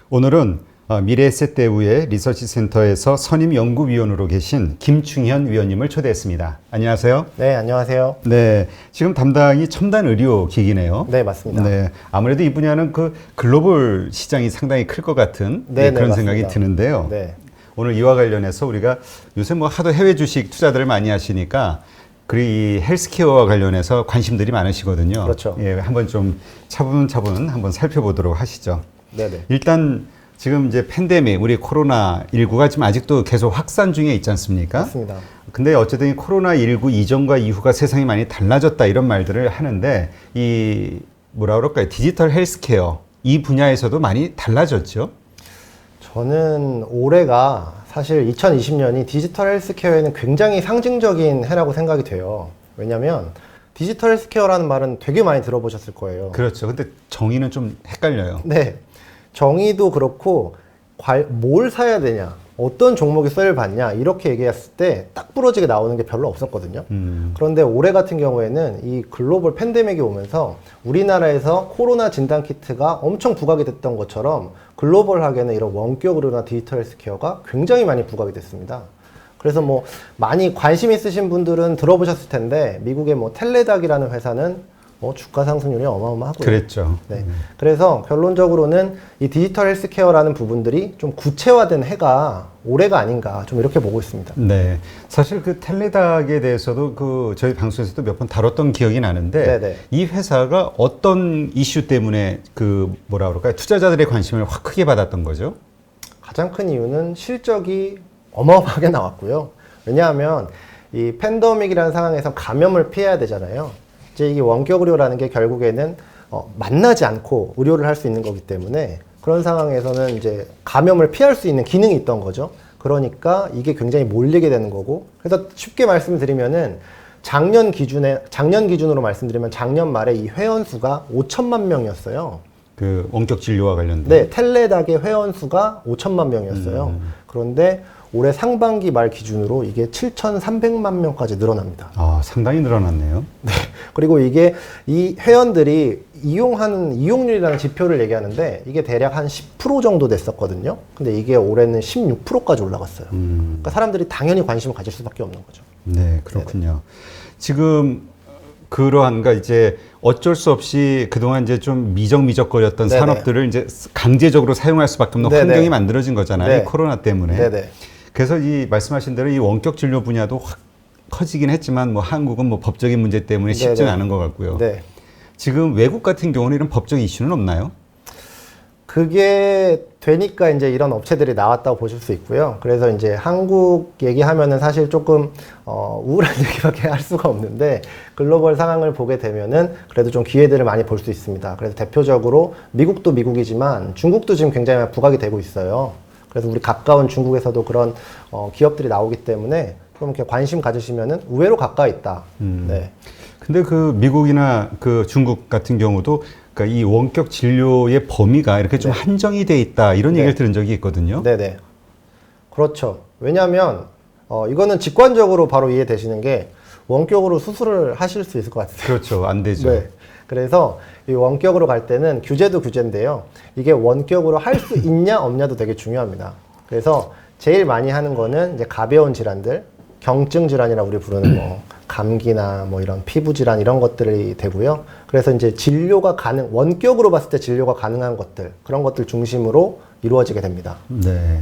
오늘은 미래에셋대우의 리서치센터에서 선임연구위원으로 계신 김충현 위원님을 초대했습니다. 안녕하세요. 네, 안녕하세요. 네, 지금 담당이 첨단 의료기기네요. 네, 맞습니다. 네, 아무래도 이 분야는 그 글로벌 시장이 상당히 클 것 같은 그런 맞습니다. 생각이 드는데요. 네. 오늘 이와 관련해서 우리가 요새 뭐 하도 해외 주식 투자들을 많이 하시니까 이 헬스케어와 관련해서 관심들이 많으시거든요. 그렇죠. 예, 한번 좀 차분차분 한번 살펴보도록 하시죠. 네네. 일단 지금 이제 팬데믹, 우리 코로나19가 지금 아직도 계속 확산 중에 있지 않습니까? 맞습니다. 근데 어쨌든 이 코로나19 이전과 이후가 세상이 많이 달라졌다 이런 말들을 하는데 이 뭐라 그럴까요? 디지털 헬스케어 이 분야에서도 많이 달라졌죠? 저는 올해가 사실 2020년이 디지털 헬스케어에는 굉장히 상징적인 해라고 생각이 돼요. 왜냐면 디지털 헬스케어라는 말은 되게 많이 들어보셨을 거예요. 그렇죠. 근데 정의는 좀 헷갈려요. 네. 정의도 그렇고 뭘 사야 되냐, 어떤 종목이 세일 받냐 이렇게 얘기했을 때 딱 부러지게 나오는 게 별로 없었거든요. 그런데 올해 같은 경우에는 이 글로벌 팬데믹이 오면서 우리나라에서 코로나 진단 키트가 엄청 부각이 됐던 것처럼 글로벌하게는 이런 원격 의료나 디지털 헬스케어가 굉장히 많이 부각이 됐습니다. 그래서 뭐 많이 관심 있으신 분들은 들어보셨을 텐데 미국의 뭐 텔레닥이라는 회사는 주가 상승률이 어마어마하고요. 그랬죠. 네. 그래서 결론적으로는 이 디지털 헬스케어라는 부분들이 좀 구체화된 해가 올해가 아닌가 좀 이렇게 보고 있습니다. 네. 사실 그 텔레닥에 대해서도 그 저희 방송에서도 몇 번 다뤘던 기억이 나는데 네네. 이 회사가 어떤 이슈 때문에 그 뭐라 그럴까요? 투자자들의 관심을 확 크게 받았던 거죠? 가장 큰 이유는 실적이 어마어마하게 나왔고요. 왜냐하면 이 팬데믹이라는 상황에서 감염을 피해야 되잖아요. 이제 이게 원격 의료라는 게 결국에는 만나지 않고 의료를 할 수 있는 거기 때문에 그런 상황에서는 이제 감염을 피할 수 있는 기능이 있던 거죠. 그러니까 이게 굉장히 몰리게 되는 거고. 그래서 쉽게 말씀드리면은 작년 기준으로 말씀드리면 작년 말에 이 회원 수가 5천만 명이었어요. 그 원격 진료와 관련된. 네, 텔레닥의 회원 수가 5천만 명이었어요. 그런데 올해 상반기 말 기준으로 이게 7,300만 명까지 늘어납니다. 아, 상당히 늘어났네요. 네. 그리고 이게 이 회원들이 이용하는 이용률이라는 지표를 얘기하는데 이게 대략 한 10% 정도 됐었거든요. 근데 이게 올해는 16%까지 올라갔어요. 그러니까 사람들이 당연히 관심을 가질 수밖에 없는 거죠. 네, 그렇군요. 네네. 지금 그러한가 이제 어쩔 수 없이 그동안 이제 좀 미적거렸던 네네. 산업들을 이제 강제적으로 사용할 수밖에 없는 네네. 환경이 만들어진 거잖아요. 네. 이 코로나 때문에. 네네. 그래서 이 말씀하신 대로 이 원격 진료 분야도 확 커지긴 했지만 뭐 한국은 뭐 법적인 문제 때문에 쉽지는 않은 것 같고요. 네. 지금 외국 같은 경우는 이런 법적 이슈는 없나요? 그게 되니까 이제 이런 업체들이 나왔다고 보실 수 있고요. 그래서 이제 한국 얘기하면은 사실 조금 우울한 얘기밖에 할 수가 없는데 글로벌 상황을 보게 되면은 그래도 좀 기회들을 많이 볼 수 있습니다. 그래서 대표적으로 미국도 미국이지만 중국도 지금 굉장히 부각이 되고 있어요. 그래서 우리 가까운 중국에서도 그런 기업들이 나오기 때문에 좀 이렇게 관심 가지시면은 의외로 가까이 있다. 네. 근데 그 미국이나 그 중국 같은 경우도 그러니까 이 원격 진료의 범위가 이렇게 좀 네. 한정이 돼 있다 이런 얘기를 들은 적이 있거든요. 네네. 그렇죠. 왜냐하면 이거는 직관적으로 바로 이해되시는 게 원격으로 수술을 하실 수 있을 것 같아요. 그렇죠. 안 되죠. 네. 그래서 이 원격으로 갈 때는 규제도 규제인데요. 이게 원격으로 할 수 있냐 없냐도 되게 중요합니다. 그래서 제일 많이 하는 거는 이제 가벼운 질환들, 경증 질환이라고 우리 부르는 뭐 감기나 뭐 이런 피부 질환 이런 것들이 되고요. 그래서 이제 원격으로 봤을 때 진료가 가능한 것들, 그런 것들 중심으로 이루어지게 됩니다. 네.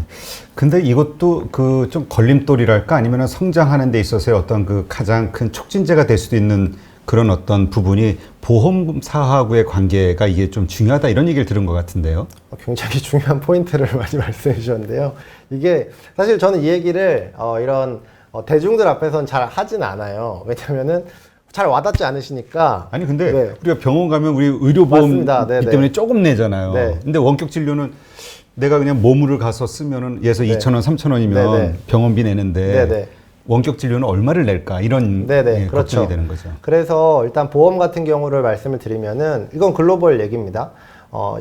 근데 이것도 그 좀 걸림돌이랄까 아니면 성장하는 데 있어서의 어떤 그 가장 큰 촉진제가 될 수도 있는 그런 어떤 부분이 보험사하고의 관계가 이게 좀 중요하다 이런 얘기를 들은 것 같은데요. 굉장히 중요한 포인트를 많이 말씀해 주셨는데요. 이게 사실 저는 이 얘기를 이런 대중들 앞에서는 잘 하진 않아요. 왜냐면은 잘 와닿지 않으시니까. 아니 근데 네. 우리가 병원 가면 우리 의료보험 때문에 조금 내잖아요. 네. 근데 원격 진료는 내가 그냥 몸으로 가서 쓰면은 예서 네. 2,000원, 3,000원이면 네네. 병원비 내는데 네네. 원격 진료는 얼마를 낼까 이런 네네. 예, 그렇죠. 걱정이 되는 거죠. 그래서 일단 보험 같은 경우를 말씀을 드리면은 이건 글로벌 얘기입니다.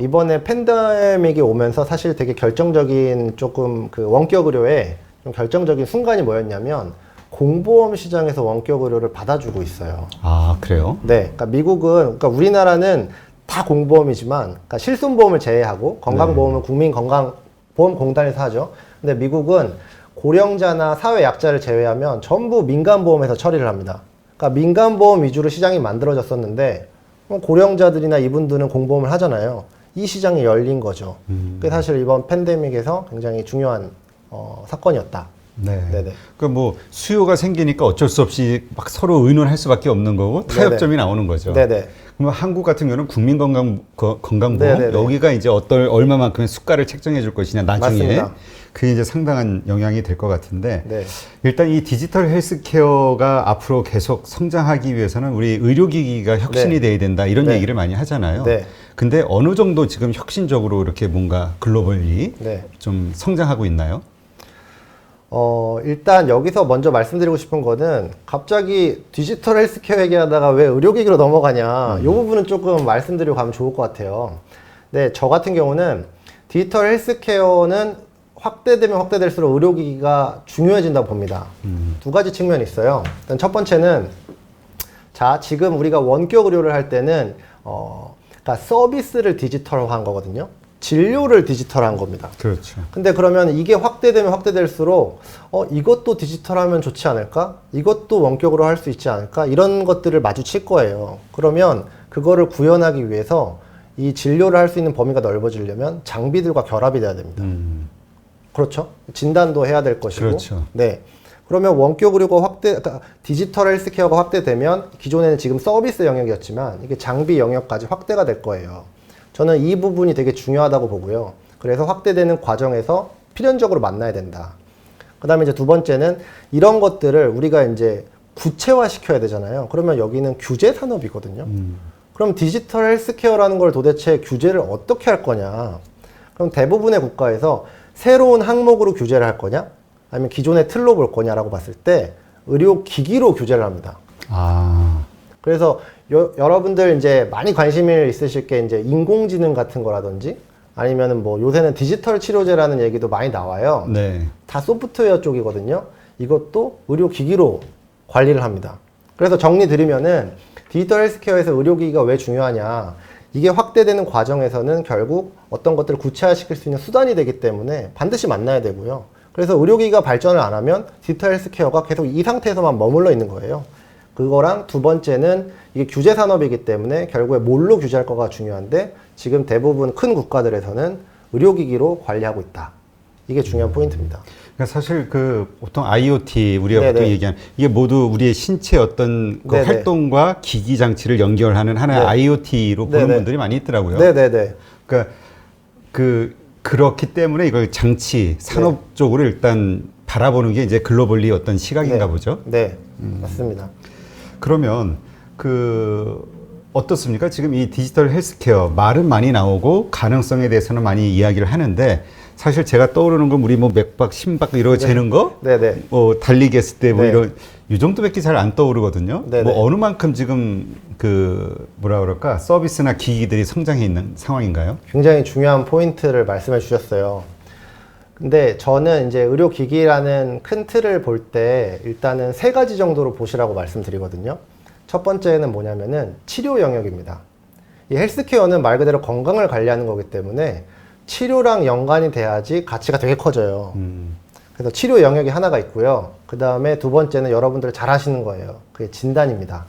이번에 팬데믹이 오면서 사실 되게 결정적인 조금 그 원격 의료에 좀 결정적인 순간이 뭐였냐면 공보험 시장에서 원격 의료를 받아주고 있어요. 아, 그래요? 네. 그러니까 미국은, 그러니까 우리나라는 다 공보험이지만, 그러니까 실손보험을 제외하고 건강보험은 국민건강보험공단에서 하죠. 근데 미국은 고령자나 사회약자를 제외하면 전부 민간보험에서 처리를 합니다. 그러니까 민간보험 위주로 시장이 만들어졌었는데 고령자들이나 이분들은 공보험을 하잖아요. 이 시장이 열린 거죠. 그게 사실 이번 팬데믹에서 굉장히 중요한 사건이었다. 네. 네네. 그 뭐 수요가 생기니까 어쩔 수 없이 막 서로 의논할 수밖에 없는 거고 타협점이 나오는 거죠. 네네. 그럼 한국 같은 경우는 건강보험 네네네. 여기가 이제 얼마만큼의 수가를 책정해 줄 것이냐 나중에 맞습니다. 그게 이제 상당한 영향이 될 것 같은데 네. 일단 이 디지털 헬스케어가 앞으로 계속 성장하기 위해서는 우리 의료기기가 혁신이 네. 돼야 된다 이런 네. 얘기를 많이 하잖아요. 네. 근데 어느 정도 지금 혁신적으로 이렇게 뭔가 글로벌리 네. 좀 성장하고 있나요? 일단 여기서 먼저 말씀드리고 싶은 거는 갑자기 디지털 헬스케어 얘기하다가 왜 의료기기로 넘어가냐. 이 부분은 조금 말씀드리고 가면 좋을 것 같아요. 네, 저 같은 경우는 디지털 헬스케어는 확대되면 확대될수록 의료기기가 중요해진다고 봅니다. 두 가지 측면이 있어요. 일단 첫 번째는 자, 지금 우리가 원격 의료를 할 때는 그러니까 서비스를 디지털화한 거거든요. 진료를 디지털화한 겁니다. 그렇죠. 근데 그러면 이게 확대되면 확대될수록 이것도 디지털하면 좋지 않을까? 이것도 원격으로 할 수 있지 않을까? 이런 것들을 마주칠 거예요. 그러면 그거를 구현하기 위해서 이 진료를 할 수 있는 범위가 넓어지려면 장비들과 결합이 돼야 됩니다. 그렇죠? 진단도 해야 될 것이고. 그렇죠. 네. 그러면 원격 의료가 그러니까 디지털 헬스케어가 확대되면 기존에는 지금 서비스 영역이었지만 이게 장비 영역까지 확대가 될 거예요. 저는 이 부분이 되게 중요하다고 보고요. 그래서 확대되는 과정에서 필연적으로 만나야 된다. 그 다음에 이제 두 번째는 이런 것들을 우리가 이제 구체화 시켜야 되잖아요. 그러면 여기는 규제 산업이거든요. 그럼 디지털 헬스케어라는 걸 도대체 규제를 어떻게 할 거냐? 그럼 대부분의 국가에서 새로운 항목으로 규제를 할 거냐? 아니면 기존의 틀로 볼 거냐라고 봤을 때 의료기기로 규제를 합니다. 아. 그래서 여러분들 이제 많이 관심이 있으실 게 이제 인공지능 같은 거라든지 아니면은 뭐 요새는 디지털 치료제라는 얘기도 많이 나와요. 네. 다 소프트웨어 쪽이거든요. 이것도 의료기기로 관리를 합니다. 그래서 정리 드리면은 디지털 헬스케어에서 의료기기가 왜 중요하냐. 이게 확대되는 과정에서는 결국 어떤 것들을 구체화시킬 수 있는 수단이 되기 때문에 반드시 만나야 되고요. 그래서 의료기기가 발전을 안 하면 디지털 헬스케어가 계속 이 상태에서만 머물러 있는 거예요. 그거랑 두 번째는 이게 규제 산업이기 때문에 결국에 뭘로 규제할 거가 중요한데 지금 대부분 큰 국가들에서는 의료기기로 관리하고 있다. 이게 중요한 포인트입니다. 그러니까 사실 그 보통 IoT 우리가 네네. 보통 얘기하는 이게 모두 우리의 신체 어떤 그 네네. 활동과 기기 장치를 연결하는 하나의 네. IoT로 보는 네네. 분들이 많이 있더라고요. 네네네. 그러니까 그렇기 때문에 이걸 장치 산업 쪽으로 일단 바라보는 게 이제 글로벌리 어떤 시각인가 네. 보죠. 네, 맞습니다. 그러면 어떻습니까? 지금 이 디지털 헬스케어 말은 많이 나오고 가능성에 대해서는 많이 이야기를 하는데 사실 제가 떠오르는 건 우리 뭐 맥박, 심박 이런 거 재는 거, 네네. 뭐 달리기 했을 때 뭐 네. 이런 이 정도밖에 잘 안 떠오르거든요. 네네. 뭐 어느 만큼 지금 뭐라 그럴까 서비스나 기기들이 성장해 있는 상황인가요? 굉장히 중요한 포인트를 말씀해 주셨어요. 근데 저는 이제 의료기기라는 큰 틀을 볼 때 일단은 세 가지 정도로 보시라고 말씀드리거든요. 첫 번째는 뭐냐면은 치료 영역입니다. 이 헬스케어는 말 그대로 건강을 관리하는 거기 때문에 치료랑 연관이 돼야지 가치가 되게 커져요. 그래서 치료 영역이 하나가 있고요. 그 다음에 두 번째는 여러분들 잘 하시는 거예요. 그게 진단입니다.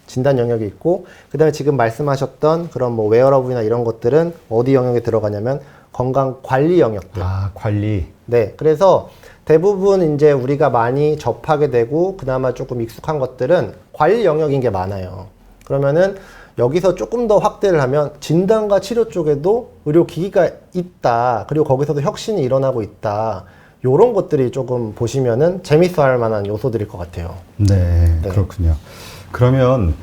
진단 영역이 있고, 그 다음에 지금 말씀하셨던 그런 뭐 웨어러블이나 이런 것들은 어디 영역에 들어가냐면 건강 관리 영역들. 아, 관리. 네. 그래서 대부분 이제 우리가 많이 접하게 되고, 그나마 조금 익숙한 것들은 관리 영역인 게 많아요. 그러면은 여기서 조금 더 확대를 하면 진단과 치료 쪽에도 의료기기가 있다. 그리고 거기서도 혁신이 일어나고 있다. 요런 것들이 조금 보시면은 재밌어 할 만한 요소들일 것 같아요. 네, 네. 그렇군요. 그러면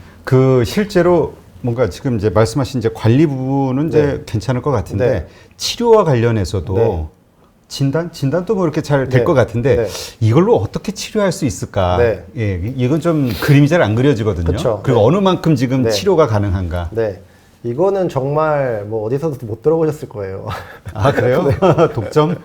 실제로 뭔가 지금 이제 말씀하신 이제 관리 부분은 이제 네. 괜찮을 것 같은데 네. 치료와 관련해서도 네. 진단도 뭐 이렇게 잘 될 네. 것 같은데 네. 이걸로 어떻게 치료할 수 있을까? 네. 예, 이건 좀 그림이 잘 안 그려지거든요. 그쵸. 그리고 네. 어느 만큼 지금 네. 치료가 가능한가? 네. 이거는 정말 뭐 어디서도 못 들어보셨을 거예요. 아, 그래요? 네. 독점?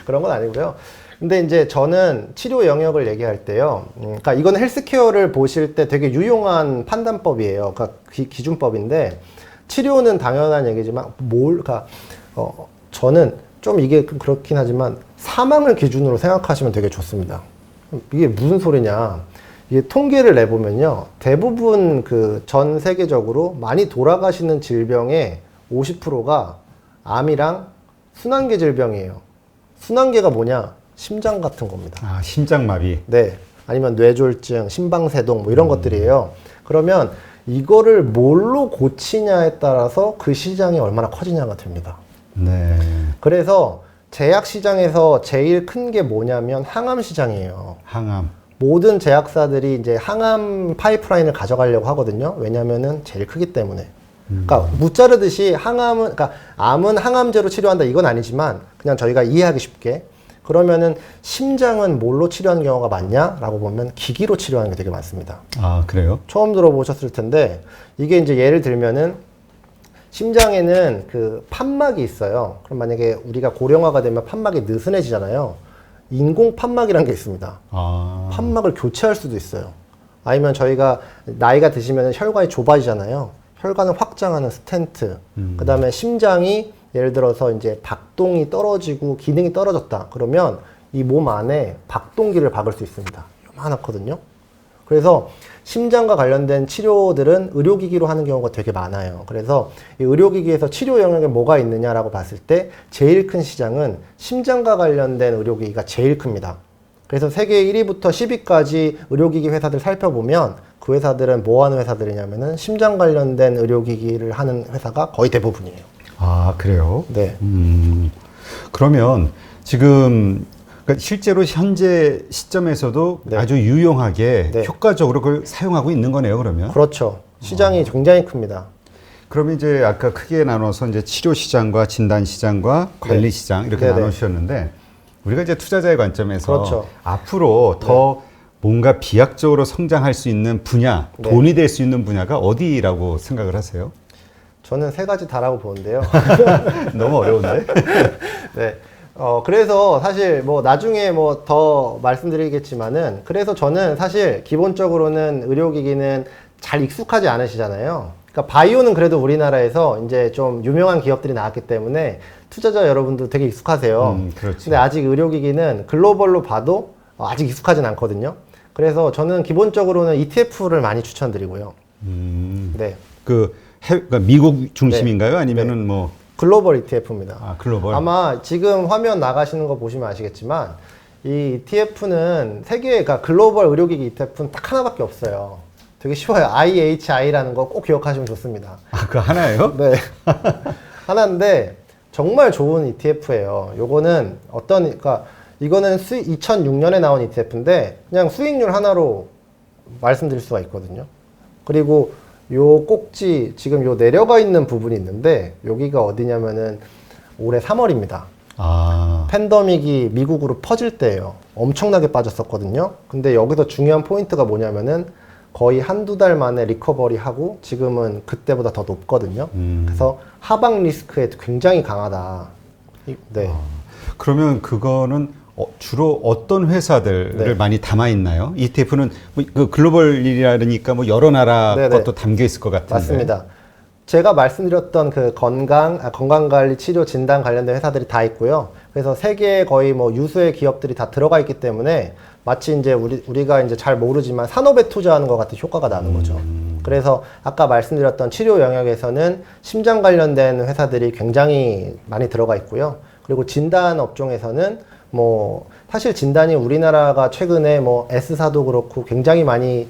그런 건 아니고요. 근데 이제 저는 치료 영역을 얘기할 때요. 그러니까 이건 헬스케어를 보실 때 되게 유용한 판단법이에요. 그러니까 기준법인데 치료는 당연한 얘기지만 그러니까 저는 좀 이게 그렇긴 하지만 사망을 기준으로 생각하시면 되게 좋습니다. 이게 무슨 소리냐? 이게 통계를 내보면요, 대부분 그 전 세계적으로 많이 돌아가시는 질병의 50%가 암이랑 순환계 질병이에요. 순환계가 뭐냐? 심장 같은 겁니다. 아, 심장마비. 네. 아니면 뇌졸중, 심방세동 뭐 이런 것들이에요. 그러면 이거를 뭘로 고치냐에 따라서 그 시장이 얼마나 커지냐가 됩니다. 네. 그래서 제약 시장에서 제일 큰 게 뭐냐면 항암 시장이에요. 항암. 모든 제약사들이 이제 항암 파이프라인을 가져가려고 하거든요. 왜냐면은 제일 크기 때문에. 그러니까 무자르듯이 그러니까 암은 항암제로 치료한다 이건 아니지만 그냥 저희가 이해하기 쉽게 그러면은 심장은 뭘로 치료하는 경우가 많냐라고 보면 기기로 치료하는 게 되게 많습니다. 아, 그래요? 처음 들어보셨을 텐데 이게 이제 예를 들면은 심장에는 그 판막이 있어요. 그럼 만약에 우리가 고령화가 되면 판막이 느슨해지잖아요. 인공 판막이라는 게 있습니다. 아. 판막을 교체할 수도 있어요. 아니면 저희가 나이가 드시면 혈관이 좁아지잖아요. 혈관을 확장하는 스텐트. 그 다음에 심장이 예를 들어서 이제 박동이 떨어지고 기능이 떨어졌다. 그러면 이 몸 안에 박동기를 박을 수 있습니다. 요만하거든요. 그래서 심장과 관련된 치료들은 의료기기로 하는 경우가 되게 많아요. 그래서 이 의료기기에서 치료 영역에 뭐가 있느냐라고 봤을 때 제일 큰 시장은 심장과 관련된 의료기기가 제일 큽니다. 그래서 세계 1위부터 10위까지 의료기기 회사들 살펴보면 그 회사들은 뭐 하는 회사들이냐면은 심장 관련된 의료기기를 하는 회사가 거의 대부분이에요. 아, 그래요? 네. 그러면 지금 그러니까 실제로 현재 시점에서도 네. 아주 유용하게 네. 효과적으로 그걸 사용하고 있는 거네요, 그러면? 그렇죠. 시장이 굉장히 큽니다. 그러면 이제 아까 크게 나눠서 이제 치료 시장과 진단 시장과 관리 네. 시장 이렇게 네네. 나누셨는데 우리가 이제 투자자의 관점에서 그렇죠. 앞으로 더 뭔가 비약적으로 성장할 수 있는 분야, 네. 돈이 될 수 있는 분야가 어디라고 생각을 하세요? 저는 세 가지 다라고 보는데요. 너무 어려운데? 네. 그래서 사실 뭐 나중에 뭐 더 말씀드리겠지만은 그래서 저는 사실 기본적으로는 의료기기는 잘 익숙하지 않으시잖아요. 그러니까 바이오는 그래도 우리나라에서 이제 좀 유명한 기업들이 나왔기 때문에 투자자 여러분도 되게 익숙하세요. 그렇지. 근데 아직 의료기기는 글로벌로 봐도 아직 익숙하진 않거든요. 그래서 저는 기본적으로는 ETF를 많이 추천드리고요. 네. 그러니까 미국 중심인가요? 아니면은 뭐 글로벌 ETF입니다. 아, 글로벌. 아마 지금 화면 나가시는 거 보시면 아시겠지만 이 ETF는 그러니까 글로벌 의료기기 ETF는 딱 하나밖에 없어요. 되게 쉬워요. IHI라는 거 꼭 기억하시면 좋습니다. 아, 그 하나예요? 네. 하나인데 정말 좋은 ETF예요. 요거는 그러니까 이거는 2006년에 나온 ETF인데 그냥 수익률 하나로 말씀드릴 수가 있거든요. 그리고 요 꼭지 지금 요 내려가 있는 부분이 있는데 여기가 어디냐면은 올해 3월입니다. 아. 팬데믹이 미국으로 퍼질 때예요. 엄청나게 빠졌었거든요. 근데 여기서 중요한 포인트가 뭐냐면은 거의 한두 달 만에 리커버리 하고 지금은 그때보다 더 높거든요. 그래서 하방 리스크에 굉장히 강하다. 네. 그러면 그거는 주로 어떤 회사들을 네. 많이 담아 있나요? ETF는 뭐 그 글로벌이라니까 뭐 여러 나라 네네. 것도 담겨 있을 것 같은데. 맞습니다. 제가 말씀드렸던 그 건강관리, 치료, 진단 관련된 회사들이 다 있고요. 그래서 세계에 거의 뭐 유수의 기업들이 다 들어가 있기 때문에 마치 이제 우리가 이제 잘 모르지만 산업에 투자하는 것 같은 효과가 나는 거죠. 그래서 아까 말씀드렸던 치료 영역에서는 심장 관련된 회사들이 굉장히 많이 들어가 있고요. 그리고 진단 업종에서는 뭐 사실 진단이 우리나라가 최근에 뭐 S사도 그렇고 굉장히 많이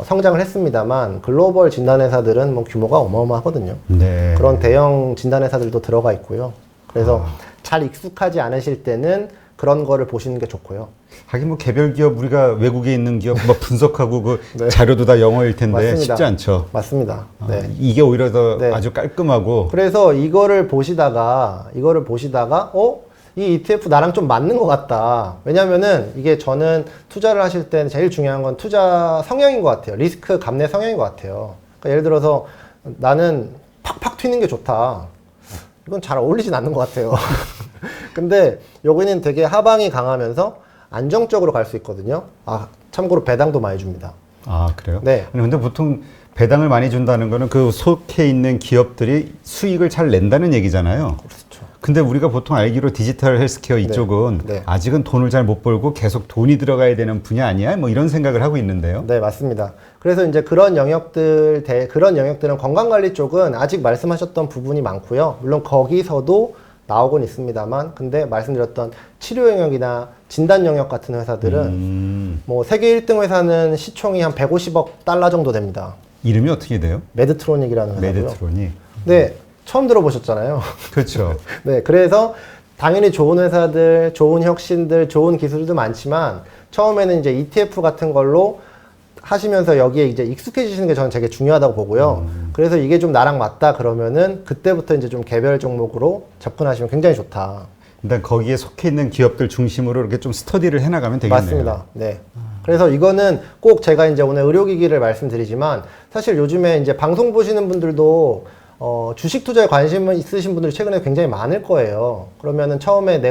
성장을 했습니다만 글로벌 진단 회사들은 뭐 규모가 어마어마하거든요. 네. 그런 대형 진단 회사들도 들어가 있고요. 그래서 잘 익숙하지 않으실 때는 그런 거를 보시는 게 좋고요. 하긴 뭐 개별 기업 우리가 외국에 있는 기업 뭐 분석하고 그 네. 자료도 다 영어일 텐데 맞습니다. 쉽지 않죠. 맞습니다. 네. 이게 오히려 더 네. 아주 깔끔하고 그래서 이거를 보시다가 이 ETF 나랑 좀 맞는 것 같다. 왜냐면은 이게 저는 투자를 하실 때는 제일 중요한 건 투자 성향인 것 같아요. 리스크 감내 성향인 것 같아요. 그러니까 예를 들어서 나는 팍팍 튀는 게 좋다. 이건 잘 어울리진 않는 것 같아요. 근데 여기는 되게 하방이 강하면서 안정적으로 갈 수 있거든요. 참고로 배당도 많이 줍니다. 아, 그래요? 네. 아니 근데 보통 배당을 많이 준다는 거는 그 속해 있는 기업들이 수익을 잘 낸다는 얘기잖아요. 그렇죠. 근데 우리가 보통 알기로 디지털 헬스케어 이쪽은 네. 아직은 돈을 잘 못 벌고 계속 돈이 들어가야 되는 분야 아니야? 뭐 이런 생각을 하고 있는데요. 네, 맞습니다. 그래서 이제 그런 영역들은 건강관리 쪽은 아직 말씀하셨던 부분이 많고요. 물론 거기서도 나오곤 있습니다만, 근데 말씀드렸던 치료 영역이나 진단 영역 같은 회사들은 뭐 세계 1등 회사는 시총이 한 150억 달러 정도 됩니다. 이름이 어떻게 돼요? 메드트로닉이라는 회사고요. 메드트로닉. 네, 처음 들어보셨잖아요. 그렇죠. 네, 그래서 당연히 좋은 회사들, 좋은 혁신들, 좋은 기술도 많지만 처음에는 이제 ETF 같은 걸로 하시면서 여기에 이제 익숙해지시는 게 저는 되게 중요하다고 보고요. 그래서 이게 좀 나랑 맞다 그러면은 그때부터 이제 좀 개별 종목으로 접근하시면 굉장히 좋다. 일단 거기에 속해 있는 기업들 중심으로 이렇게 좀 스터디를 해나가면 되겠네요. 맞습니다. 네. 그래서 이거는 꼭 제가 이제 오늘 의료기기를 말씀드리지만 사실 요즘에 이제 방송 보시는 분들도 주식 투자에 관심 있으신 분들이 최근에 굉장히 많을 거예요. 그러면은 처음에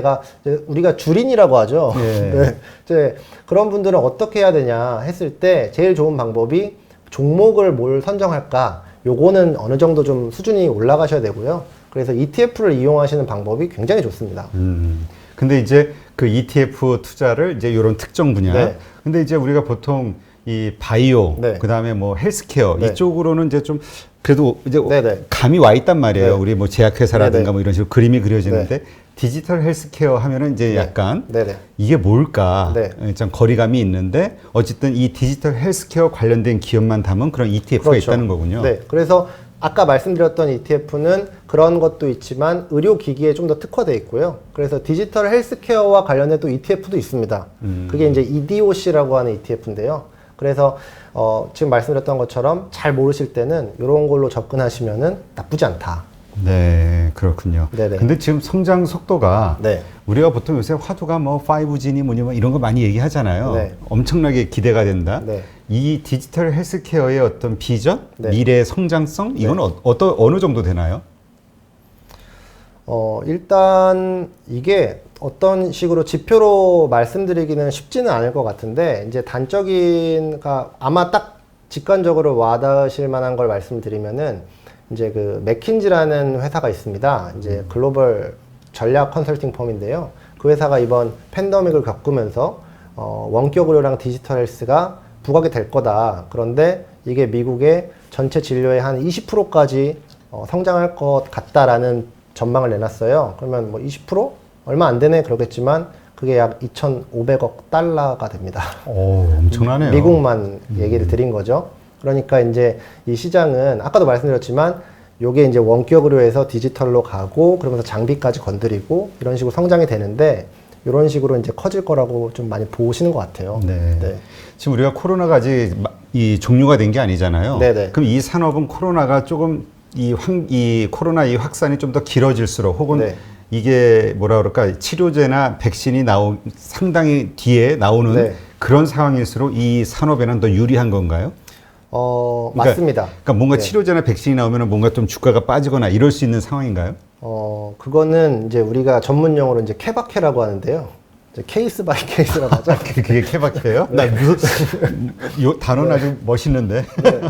우리가 주린이라고 하죠. 예. 네. 이제 그런 분들은 어떻게 해야 되냐 했을 때 제일 좋은 방법이 종목을 뭘 선정할까? 요거는 어느 정도 좀 수준이 올라가셔야 되고요. 그래서 ETF를 이용하시는 방법이 굉장히 좋습니다. 근데 이제 그 ETF 투자를 이제 이런 특정 분야. 네. 근데 이제 우리가 보통 이 바이오, 네. 그다음에 뭐 헬스케어 네. 이쪽으로는 이제 좀 그래도 이제 네네. 감이 와 있단 말이에요. 네. 우리 뭐 제약회사라든가 네네. 뭐 이런 식으로 그림이 그려지는데 디지털 헬스케어 하면은 이제 약간 네네. 이게 뭘까? 네. 좀 거리감이 있는데 어쨌든 이 디지털 헬스케어 관련된 기업만 담은 그런 ETF가 그렇죠. 있다는 거군요. 네. 그래서 아까 말씀드렸던 ETF는 그런 것도 있지만 의료기기에 좀 더 특화되어 있고요. 그래서 디지털 헬스케어와 관련된 또 ETF도 있습니다. 그게 이제 EDOC라고 하는 ETF인데요. 그래서 지금 말씀드렸던 것처럼 잘 모르실 때는 이런 걸로 접근하시면은 나쁘지 않다. 네, 그렇군요. 네네. 근데 지금 성장 속도가 네. 우리가 보통 요새 화두가 뭐 5G니 뭐니 뭐 이런 거 많이 얘기하잖아요. 네. 엄청나게 기대가 된다. 네. 이 디지털 헬스케어의 어떤 비전, 네. 미래 성장성 이건 어느 정도 되나요? 일단 이게 어떤 식으로 지표로 말씀드리기는 쉽지는 않을 것 같은데 이제 아마 딱 직관적으로 와닿으실 만한 걸 말씀드리면은 이제 그 맥킨지라는 회사가 있습니다. 이제 글로벌 전략 컨설팅 펌인데요. 그 회사가 이번 팬데믹을 겪으면서 원격 의료랑 디지털 헬스가 부각이 될 거다. 그런데 이게 미국의 전체 진료의 한 20%까지 성장할 것 같다라는 전망을 내놨어요. 그러면 뭐 20%? 얼마 안 되네 그러겠지만 그게 약 2,500억 달러가 됩니다. 오, 엄청나네요. 미국만 얘기를 드린 거죠. 그러니까 이제 이 시장은 아까도 말씀드렸지만 요게 이제 원격 의료에서 디지털로 가고 그러면서 장비까지 건드리고 이런 식으로 성장이 되는데 이런 식으로 이제 커질 거라고 좀 많이 보시는 것 같아요. 네. 네. 지금 우리가 코로나가 아직 이 종료가 된 게 아니잖아요. 네네. 그럼 이 산업은 코로나가 조금 이 코로나 이 확산이 좀 더 길어질수록 혹은 네. 이게 뭐라 그럴까 치료제나 백신이 상당히 뒤에 나오는 네. 그런 상황일수록 이 산업에는 더 유리한 건가요? 그러니까, 맞습니다. 그러니까 뭔가 네. 치료제나 백신이 나오면 뭔가 좀 주가가 빠지거나 이럴 수 있는 상황인가요? 그거는 이제 우리가 전문 용어로 이제 케바케라고 하는데요. 이제 케이스 바이 케이스라고 하죠. 그게 케바케예요? 나 무슨 요 단어는 아주 멋있는데. 네.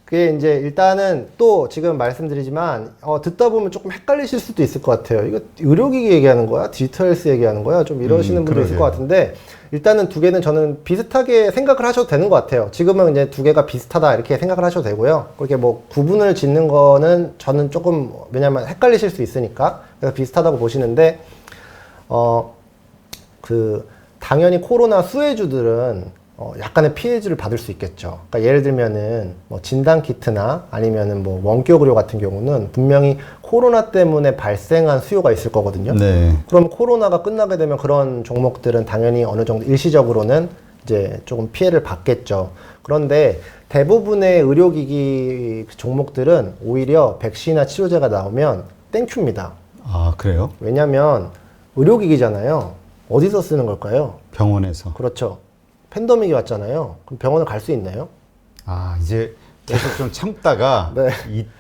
그게 이제 일단은 또 지금 말씀드리지만 듣다 보면 조금 헷갈리실 수도 있을 것 같아요. 이거 의료기기 얘기하는 거야? 디지털 헬스 얘기하는 거야? 좀 이러시는 분도 있을 것 같은데 일단은 두 개는 저는 비슷하게 생각을 하셔도 되는 것 같아요. 지금은 이제 두 개가 비슷하다 이렇게 생각을 하셔도 되고요. 그렇게 뭐 구분을 짓는 거는 저는 조금 왜냐면 헷갈리실 수 있으니까 그래서 비슷하다고 보시는데 당연히 코로나 수혜주들은 약간의 피해를 받을 수 있겠죠. 그러니까 예를 들면은 뭐 진단 키트나 아니면은 뭐 원격 의료 같은 경우는 분명히 코로나 때문에 발생한 수요가 있을 거거든요. 네. 그럼 코로나가 끝나게 되면 그런 종목들은 당연히 어느 정도 일시적으로는 이제 조금 피해를 받겠죠. 그런데 대부분의 의료기기 종목들은 오히려 백신이나 치료제가 나오면 땡큐입니다. 아, 그래요? 왜냐면 의료기기잖아요. 어디서 쓰는 걸까요? 병원에서. 그렇죠. 팬데믹이 왔잖아요. 그럼 병원을 갈 수 있나요? 아, 이제 계속 좀 참다가 네.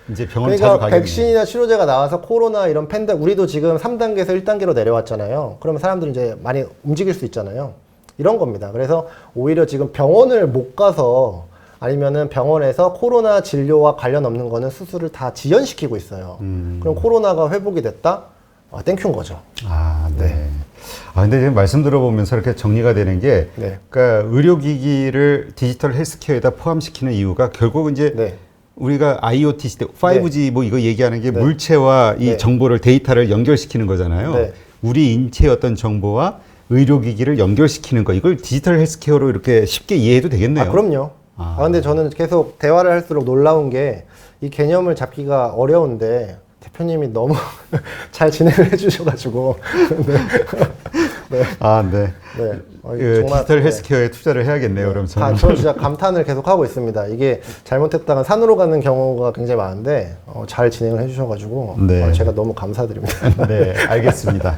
이제 병원 그러니까 자주 가겠네요. 백신이나 치료제가 나와서 코로나 이런 우리도 지금 3단계에서 1단계로 내려왔잖아요. 그러면 사람들이 이제 많이 움직일 수 있잖아요. 이런 겁니다. 그래서 오히려 지금 병원을 못 가서 아니면은 병원에서 코로나 진료와 관련 없는 거는 수술을 다 지연시키고 있어요. 그럼 코로나가 회복이 됐다? 땡큐인 거죠. 아, 네. 아, 근데 지금 말씀 들어보면서 이렇게 정리가 되는 게, 네. 그러니까 의료기기를 디지털 헬스케어에다 포함시키는 이유가 결국 이제 네. 우리가 IoT 시대, 5G 뭐 이거 얘기하는 게 네. 물체와 이 네. 정보를, 데이터를 연결시키는 거잖아요. 네. 우리 인체의 어떤 정보와 의료기기를 연결시키는 거, 이걸 디지털 헬스케어로 이렇게 쉽게 이해해도 되겠네요. 그럼요. 근데 저는 계속 대화를 할수록 놀라운 게 이 개념을 잡기가 어려운데 대표님이 너무 잘 진행을 해주셔가지고. 네. 아, 네. 네. 그 정말, 디지털 네. 헬스케어에 투자를 해야겠네요. 그럼 저는. 저 진짜 감탄을 계속 하고 있습니다. 이게 잘못했다가 산으로 가는 경우가 굉장히 많은데 잘 진행을 해주셔가지고 네. 제가 너무 감사드립니다. 네, 알겠습니다.